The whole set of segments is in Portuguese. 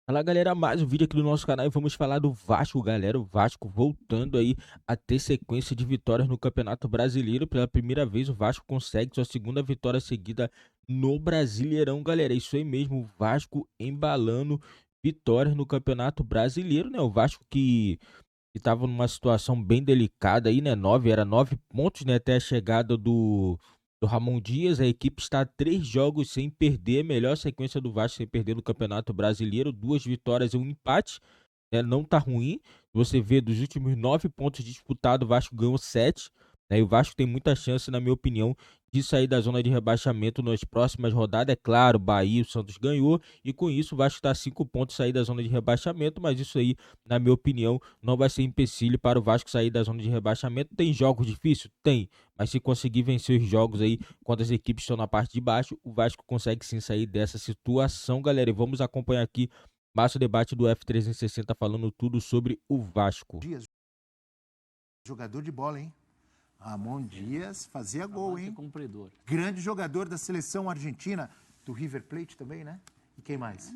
Fala galera, mais um vídeo aqui do nosso canal e vamos falar do Vasco, galera. O Vasco voltando aí a ter sequência de vitórias no Campeonato Brasileiro. Pela primeira vez o Vasco consegue sua segunda vitória seguida no Brasileirão, galera. Isso aí mesmo, o Vasco embalando vitórias no Campeonato Brasileiro, né? O Vasco que estava numa situação bem delicada aí, né? Era 9 pontos, né? Até a chegada do Ramon Dias. A equipe está a 3 jogos sem perder, melhor sequência do Vasco sem perder no Campeonato Brasileiro, 2 vitórias e um empate, né? Não tá ruim. Você vê dos últimos 9 pontos disputados, o Vasco ganhou 7, né? E o Vasco tem muita chance, na minha opinião, de sair da zona de rebaixamento nas próximas rodadas. É claro, o Bahia, o Santos ganhou, e com isso o Vasco está a 5 pontos sair da zona de rebaixamento, mas isso aí, na minha opinião, não vai ser empecilho para o Vasco sair da zona de rebaixamento. Tem jogos difíceis? Tem, mas se conseguir vencer os jogos aí, quando as equipes estão na parte de baixo, o Vasco consegue sim sair dessa situação, galera. E vamos acompanhar aqui mais o debate do F360 falando tudo sobre o Vasco. Dias, jogador de bola, hein? Ramon Dias fazia gol, hein? Cumpridor. Grande jogador da seleção argentina, do River Plate também, né? E quem mais?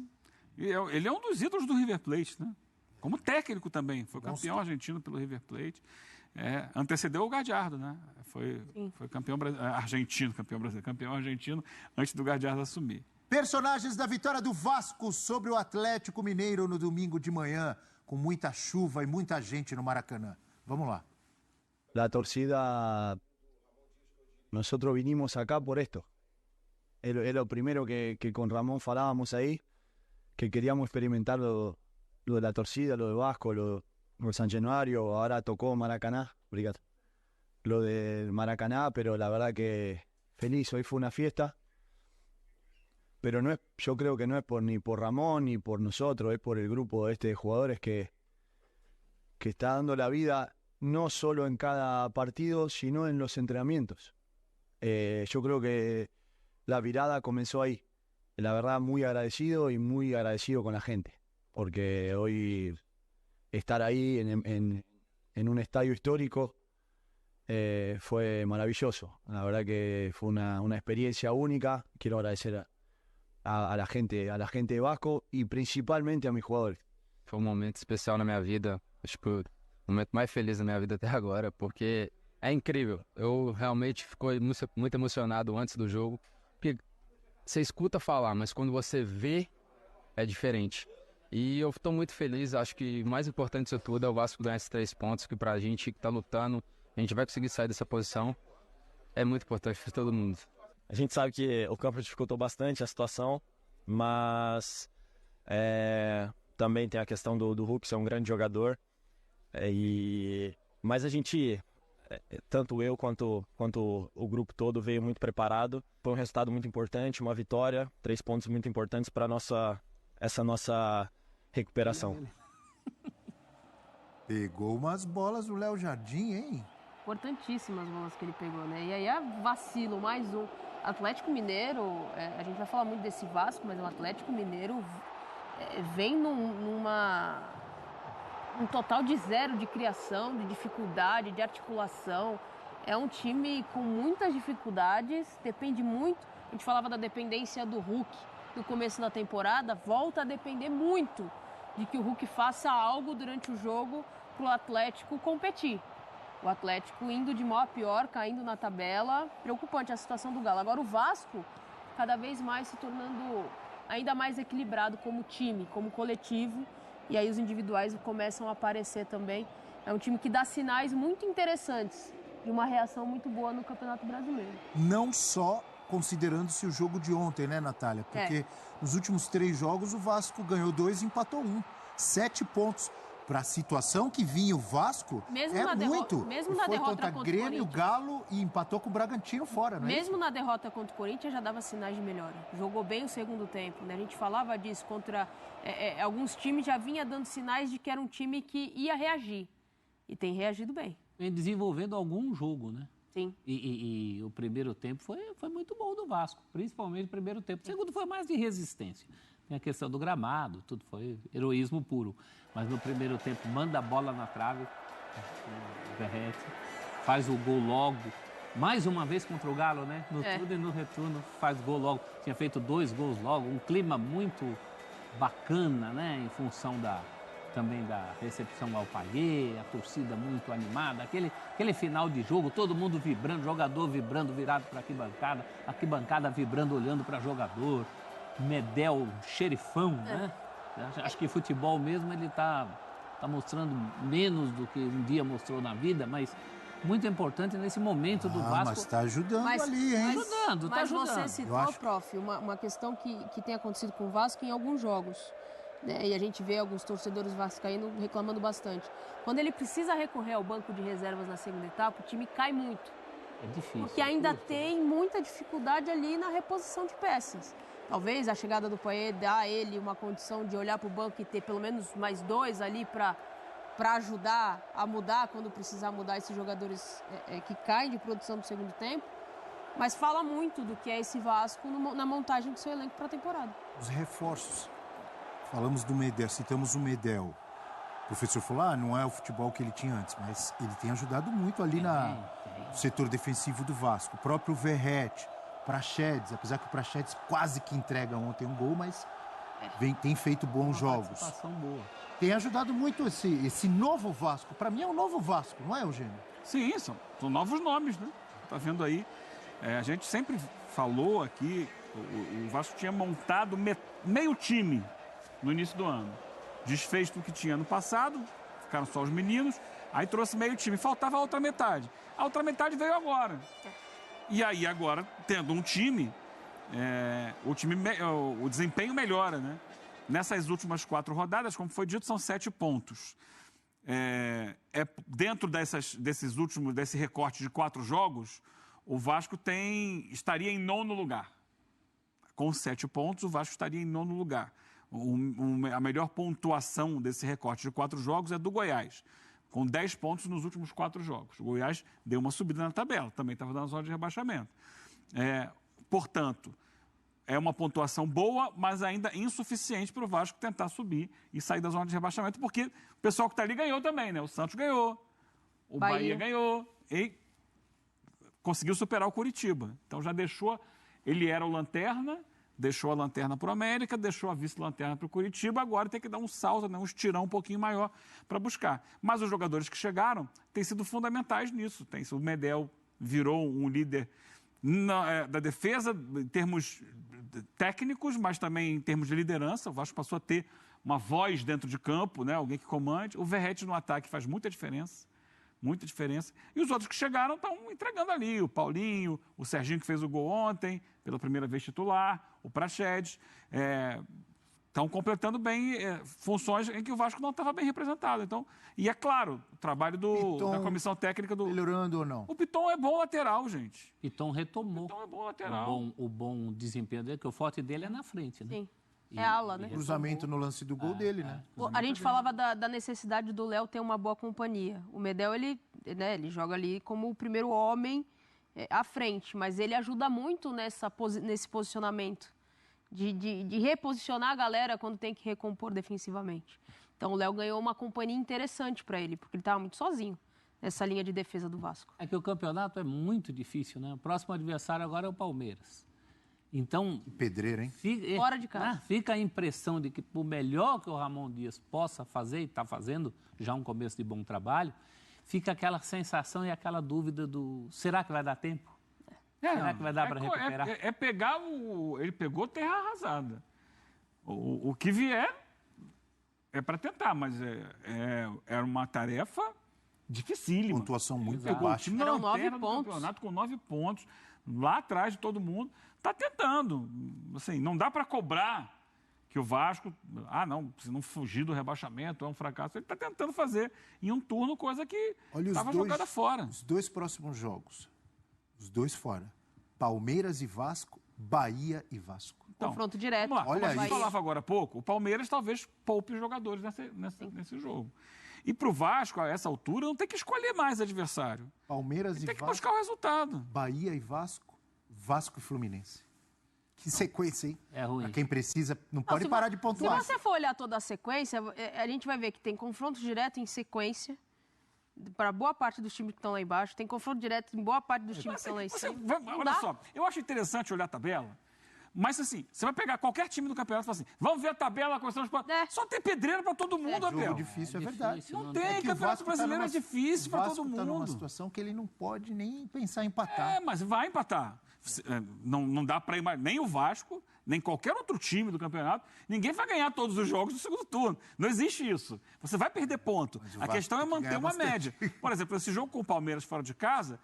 Ele é um dos ídolos do River Plate, né? Como técnico também. Foi Nossa. campeão argentino pelo River Plate. Antecedeu o Gadiardo, né? Foi campeão argentino, campeão argentino antes do Gadiardo assumir. Personagens da vitória do Vasco sobre o Atlético Mineiro no domingo de manhã, com muita chuva e muita gente no Maracanã. Vamos lá. La torcida, nosotros vinimos acá por esto. Es lo primero que con Ramón falábamos ahí, que queríamos experimentar lo de la torcida, lo de Vasco, lo de San Januario, ahora tocó Maracaná, obrigado. Lo del Maracaná, pero la verdad que feliz, hoy fue una fiesta. Pero no es, yo creo que no es ni por Ramón ni por nosotros, es por el grupo de jugadores que está dando la vida no solo en cada partido, sino en los entrenamientos. Yo creo que la virada comenzó ahí. La verdad, muy agradecido y muy agradecido con la gente, porque hoy estar ahí en un estadio histórico fue maravilloso. La verdad que fue una experiencia única. Quiero agradecer a la gente de Vasco e principalmente a mis jugadores. Foi um momento especial na minha vida, acho que o momento mais feliz da minha vida até agora, porque é incrível. Eu realmente fiquei muito emocionado antes do jogo, porque você escuta falar, mas quando você vê, é diferente. E eu estou muito feliz, acho que o mais importante disso tudo é o Vasco ganhar esses 3 pontos, que pra gente que tá lutando, a gente vai conseguir sair dessa posição. É muito importante para todo mundo. A gente sabe que o campo dificultou bastante a situação, mas também tem a questão do Hulk ser um grande jogador. Mas a gente, tanto eu quanto o grupo todo, veio muito preparado. Foi um resultado muito importante, uma vitória, 3 pontos muito importantes para essa nossa recuperação. Pegou umas bolas do Léo Jardim, hein? Importantíssimas as bolas que ele pegou, né? E aí vacilo, mais um. Atlético Mineiro, a gente vai falar muito desse Vasco, mas o Atlético Mineiro vem um total de 0 de criação, de dificuldade, de articulação. É um time com muitas dificuldades, depende muito. A gente falava da dependência do Hulk no começo da temporada, volta a depender muito de que o Hulk faça algo durante o jogo para o Atlético competir. O Atlético indo de mal a pior, caindo na tabela. Preocupante a situação do Galo. Agora o Vasco, cada vez mais se tornando ainda mais equilibrado como time, como coletivo. E aí os individuais começam a aparecer também. É um time que dá sinais muito interessantes de uma reação muito boa no Campeonato Brasileiro. Não só considerando-se o jogo de ontem, né, Natália? Porque nos últimos 3 jogos o Vasco ganhou 2 e empatou 1. 7 pontos. Para a situação que vinha o Vasco, mesmo muito. Mesmo na derrota contra o Grêmio, Galo e empatou com o Bragantino fora, não é Mesmo na derrota contra o Corinthians já dava sinais de melhora. Jogou bem o segundo tempo, né? A gente falava disso contra alguns times, já vinha dando sinais de que era um time que ia reagir. E tem reagido bem. Vem desenvolvendo algum jogo, né? Sim. E o primeiro tempo foi muito bom do Vasco, principalmente o primeiro tempo. O segundo foi mais de resistência. Tem a questão do gramado, tudo foi heroísmo puro. Mas no primeiro tempo manda a bola na trave, o Verratti, faz o gol logo. Mais uma vez contra o Galo, né? No turno e no retorno, faz gol logo. Tinha feito 2 gols logo, um clima muito bacana, né? Em função também da recepção ao Payet, a torcida muito animada, aquele final de jogo, todo mundo vibrando, jogador vibrando, virado para a arquibancada vibrando, olhando para jogador, Medel, xerifão, né? Acho que futebol mesmo ele tá mostrando menos do que um dia mostrou na vida, mas muito importante nesse momento do Vasco. Mas está ajudando ali, hein? Tá ajudando. Você citou, prof, uma questão que tem acontecido com o Vasco em alguns jogos. Né? E a gente vê alguns torcedores vascaínos reclamando bastante. Quando ele precisa recorrer ao banco de reservas na segunda etapa, o time cai muito. É difícil. Porque ainda tem muita dificuldade ali na reposição de peças. Talvez a chegada do Payet dá a ele uma condição de olhar para o banco e ter pelo menos mais 2 ali para ajudar a mudar, quando precisar mudar esses jogadores que caem de produção do segundo tempo. Mas fala muito do que é esse Vasco na montagem do seu elenco para a temporada. Os reforços. Falamos do Medel, citamos o Medel. O professor falou, não é o futebol que ele tinha antes, mas ele tem ajudado muito ali no setor defensivo do Vasco. O próprio Verratti, Praxedes, apesar que o Praxedes quase que entrega ontem um gol, mas tem feito bons jogos. Boa. Tem ajudado muito esse novo Vasco. Para mim é um novo Vasco, não é, Eugênio? Sim, são novos nomes, né? Tá vendo aí? A gente sempre falou aqui, o Vasco tinha montado meio time no início do ano. Desfez tudo que tinha no passado, ficaram só os meninos, aí trouxe meio time, faltava a outra metade. A outra metade veio agora. E aí agora, tendo um time, o desempenho melhora, né? Nessas últimas 4 rodadas, como foi dito, são 7 pontos. Dentro desse recorte de 4 jogos, o Vasco estaria em 9º lugar. Com 7 pontos, o Vasco estaria em 9º lugar. A melhor pontuação desse recorte de 4 jogos é do Goiás, com 10 pontos nos últimos 4 jogos. O Goiás deu uma subida na tabela, também estava na zona de rebaixamento. Portanto, é uma pontuação boa, mas ainda insuficiente para o Vasco tentar subir e sair da zona de rebaixamento, porque o pessoal que está ali ganhou também, né? O Santos ganhou, o Bahia ganhou e conseguiu superar o Coritiba. Então já deixou, ele era o lanterna, deixou a lanterna para o América, deixou a vice-lanterna para o Coritiba, agora tem que dar um salto, né, um estirão um pouquinho maior para buscar. Mas os jogadores que chegaram têm sido fundamentais nisso. O Medel virou um líder da defesa em termos técnicos, mas também em termos de liderança. O Vasco passou a ter uma voz dentro de campo, né, alguém que comande. O Verratti no ataque faz muita diferença. Muita diferença. E os outros que chegaram estão entregando ali. O Paulinho, o Serginho que fez o gol ontem, pela primeira vez titular, o Praxedes. Estão completando bem funções em que o Vasco não estava bem representado. Então, e é claro, o trabalho da comissão técnica do... Melhorando ou não? O Piton é bom lateral, gente. Piton retomou. O Piton é bom lateral. O bom desempenho dele, que o forte dele é na frente, né? Sim. Ala, né? Cruzamento no lance do gol dele, né? A gente falava da necessidade do Léo ter uma boa companhia. O Medel, ele joga ali como o primeiro homem à frente, mas ele ajuda muito nesse posicionamento, de reposicionar a galera quando tem que recompor defensivamente. Então o Léo ganhou uma companhia interessante para ele, porque ele estava muito sozinho nessa linha de defesa do Vasco. É que o campeonato é muito difícil, né? O próximo adversário agora é o Palmeiras. Então, pedreiro, hein? Fora de casa. Fica a impressão de que, por melhor que o Ramon Dias possa fazer, e está fazendo já um começo de bom trabalho, fica aquela sensação e aquela dúvida do será que vai dar tempo? Será que vai dar para recuperar? Ele pegou terra arrasada. O que vier é para tentar, mas era uma tarefa dificílima. Pontuação muito baixa. Eram 9 pontos. Campeonato com 9 pontos. Lá atrás de todo mundo, está tentando. Assim, não dá para cobrar que o Vasco, se não fugir do rebaixamento, é um fracasso. Ele está tentando fazer em um turno coisa que estava jogada fora. Os 2 próximos jogos, os 2 fora. Palmeiras e Vasco, Bahia e Vasco. Então, confronto direto. Vamos lá. Como a gente falava agora há pouco, o Palmeiras talvez poupe os jogadores nesse jogo. E para o Vasco, a essa altura, não tem que escolher mais adversário. Palmeiras e Vasco. Tem que buscar o resultado. Bahia e Vasco, Vasco e Fluminense. Que sequência, hein? É ruim. Pra quem precisa, não pode parar de pontuar. Se você for olhar toda a sequência, a gente vai ver que tem confronto direto em sequência para boa parte dos times que estão lá embaixo. Tem confronto direto em boa parte dos times que estão lá em cima. Olha só, eu acho interessante olhar a tabela, Mas assim, você vai pegar qualquer time do campeonato e falar assim, vamos ver a tabela, só tem pedreira para todo mundo, Abel. Jogo difícil, é verdade. Não tem, que o campeonato Vasco brasileiro é difícil para todo O Vasco está numa mundo. situação que ele não pode nem pensar em empatar. Mas vai empatar. Não dá para ir mais. Nem o Vasco, nem qualquer outro time do campeonato, ninguém vai ganhar todos os jogos no segundo turno. Não existe isso. Você vai perder ponto. A questão é manter uma média. Por exemplo, esse jogo com o Palmeiras fora de casa,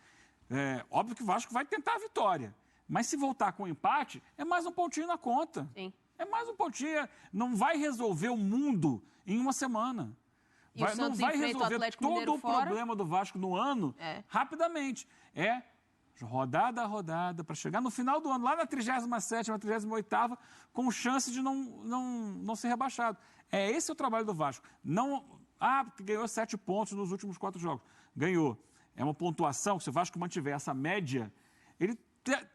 óbvio que o Vasco vai tentar a vitória. Mas se voltar com empate, é mais um pontinho na conta. Sim. É mais um pontinho. Não vai resolver o mundo em uma semana. Não vai resolver todo o problema do Vasco no ano rapidamente. Rodada a rodada, para chegar no final do ano, lá na 37ª, 38ª, com chance de não ser rebaixado. Esse é o trabalho do Vasco. Ganhou 7 pontos nos últimos 4 jogos. Ganhou. É uma pontuação que, se o Vasco mantiver essa média, ele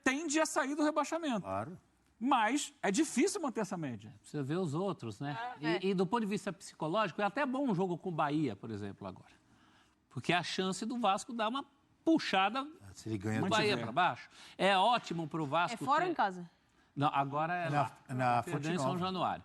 tende a sair do rebaixamento. Claro. Mas é difícil manter essa média. Precisa ver os outros, né? E do ponto de vista psicológico, é até bom um jogo com o Bahia, por exemplo, agora. Porque a chance do Vasco dar uma puxada se ele ganha do Bahia para baixo. É ótimo para o Vasco. É fora ou em casa? Não, agora é na Fonte em São Januário.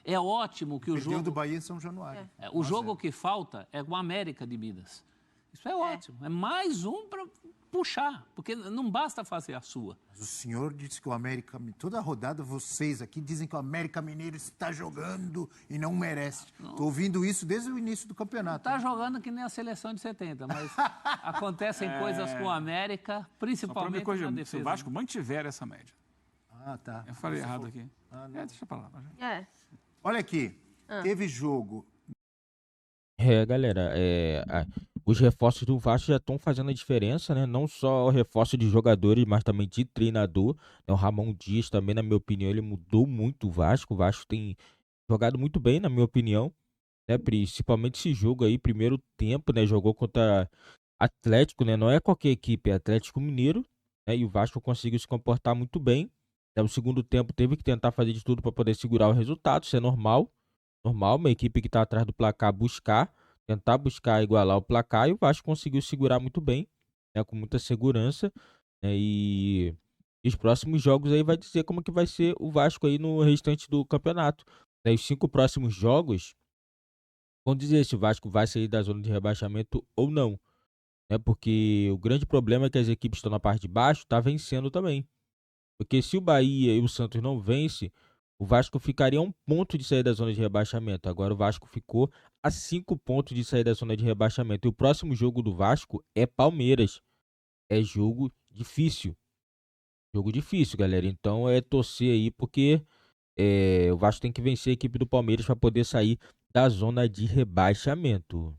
É ótimo que o jogo... do Bahia em São Januário. O jogo que falta é com o América de Minas. Isso é ótimo. É mais um para puxar, porque não basta fazer a sua. Mas o senhor disse que o América... Toda rodada vocês aqui dizem que o América Mineiro está jogando e não merece. Estou ouvindo isso desde o início do campeonato. Está jogando que nem a seleção de 70, mas acontecem coisas com o América, principalmente na defesa. Se o Vasco mantiver essa média. Tá. Eu falei errado aqui. Deixa pra lá. Olha aqui, teve jogo... Galera, os reforços do Vasco já estão fazendo a diferença, né? Não só o reforço de jogadores, mas também de treinador. O Ramon Dias também, na minha opinião, ele mudou muito o Vasco. O Vasco tem jogado muito bem, na minha opinião, né? Principalmente esse jogo aí, primeiro tempo, né? Jogou contra Atlético, né? Não é qualquer equipe, é Atlético Mineiro, né? E o Vasco conseguiu se comportar muito bem. No segundo tempo teve que tentar fazer de tudo para poder segurar o resultado, isso é normal. Normal, uma equipe que está atrás do placar tentar buscar igualar o placar, e o Vasco conseguiu segurar muito bem, né, com muita segurança, né, e os próximos jogos aí vai dizer como que vai ser o Vasco aí no restante do campeonato. Né, os 5 próximos jogos vão dizer se o Vasco vai sair da zona de rebaixamento ou não, né, porque o grande problema é que as equipes que estão na parte de baixo estão vencendo também, porque se o Bahia e o Santos não vencem, o Vasco ficaria a 1 ponto de sair da zona de rebaixamento. Agora o Vasco ficou a 5 pontos de sair da zona de rebaixamento. E o próximo jogo do Vasco é Palmeiras. É jogo difícil. Jogo difícil, galera. Então é torcer aí, porque o Vasco tem que vencer a equipe do Palmeiras para poder sair da zona de rebaixamento.